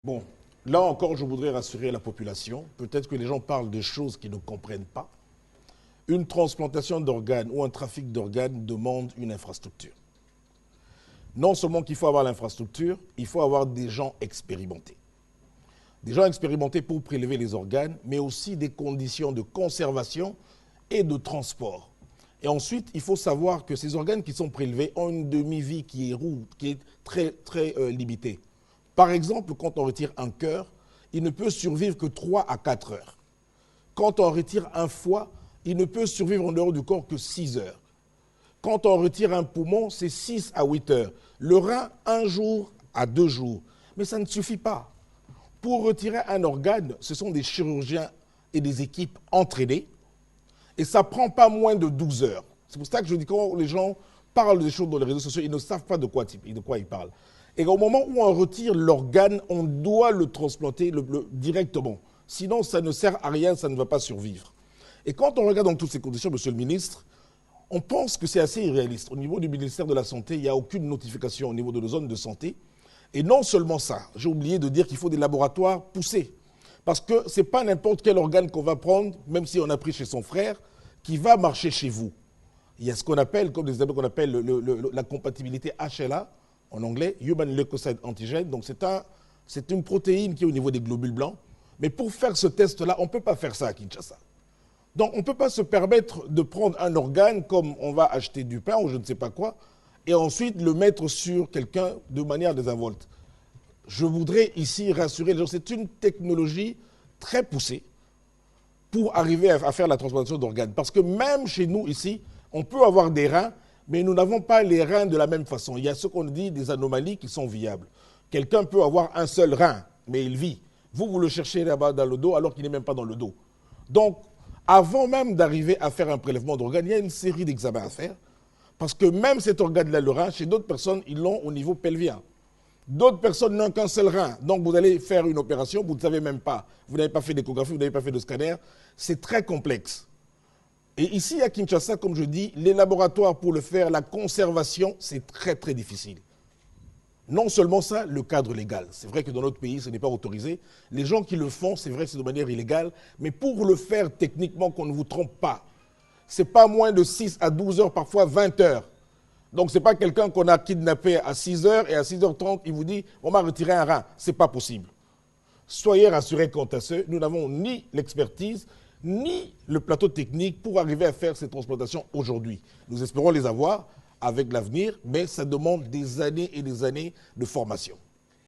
Bon, là encore, je voudrais rassurer la population. Peut-être que les gens parlent de choses qu'ils ne comprennent pas. Une transplantation d'organes ou un trafic d'organes demande une infrastructure. Non seulement qu'il faut avoir l'infrastructure, il faut avoir des gens expérimentés. Des gens expérimentés pour prélever les organes, mais aussi des conditions de conservation et de transport. Et ensuite, il faut savoir que ces organes qui sont prélevés ont une demi-vie qui est très limitée. Par exemple, quand on retire un cœur, il ne peut survivre que 3 à 4 heures. Quand on retire un foie, il ne peut survivre en dehors du corps que 6 heures. Quand on retire un poumon, c'est 6 à 8 heures. Le rein, 1 jour à 2 jours. Mais ça ne suffit pas. Pour retirer un organe, ce sont des chirurgiens et des équipes entraînées. Et ça ne prend pas moins de 12 heures. C'est pour ça que je dis que quand les gens parlent des choses dans les réseaux sociaux, ils ne savent pas de quoi ils parlent. Et au moment où on retire l'organe, on doit le transplanter directement. Sinon, ça ne sert à rien, ça ne va pas survivre. Et quand on regarde dans toutes ces conditions, monsieur le ministre, on pense que c'est assez irréaliste. Au niveau du ministère de la Santé, il n'y a aucune notification au niveau de nos zones de santé. Et non seulement ça, j'ai oublié de dire qu'il faut des laboratoires poussés. Parce que ce n'est pas n'importe quel organe qu'on va prendre, même si on a pris chez son frère, qui va marcher chez vous. Il y a ce qu'on appelle, comme des examens qu'on appelle la compatibilité HLA, en anglais, Human Leukocyte Antigen. Donc c'est une protéine qui est au niveau des globules blancs. Mais pour faire ce test-là, on ne peut pas faire ça à Kinshasa. Donc on ne peut pas se permettre de prendre un organe comme on va acheter du pain ou je ne sais pas quoi, et ensuite le mettre sur quelqu'un de manière désinvolte. Je voudrais ici rassurer les gens, c'est une technologie très poussée pour arriver à faire la transplantation d'organes. Parce que même chez nous ici, on peut avoir des reins, mais nous n'avons pas les reins de la même façon. Il y a ce qu'on dit des anomalies qui sont viables. Quelqu'un peut avoir un seul rein, mais il vit. Vous le cherchez là-bas dans le dos alors qu'il n'est même pas dans le dos. Donc, avant même d'arriver à faire un prélèvement d'organes, il y a une série d'examens à faire. Parce que même cet organe-là, le rein, chez d'autres personnes, ils l'ont au niveau pelvien. D'autres personnes n'ont qu'un seul rein. Donc vous allez faire une opération, vous ne savez même pas. Vous n'avez pas fait d'échographie, vous n'avez pas fait de scanner. C'est très complexe. Et ici à Kinshasa, comme je dis, les laboratoires pour le faire, la conservation, c'est très difficile. Non seulement ça, le cadre légal. C'est vrai que dans notre pays, ce n'est pas autorisé. Les gens qui le font, c'est vrai que c'est de manière illégale. Mais pour le faire techniquement, qu'on ne vous trompe pas, ce n'est pas moins de 6 à 12 heures, parfois 20 heures. Donc ce n'est pas quelqu'un qu'on a kidnappé à 6 heures et à 6h30, il vous dit on m'a retiré un rein. Ce n'est pas possible. Soyez rassurés quant à ce, nous n'avons ni l'expertise, ni le plateau technique pour arriver à faire ces transplantations aujourd'hui. Nous espérons les avoir avec l'avenir, mais ça demande des années et des années de formation.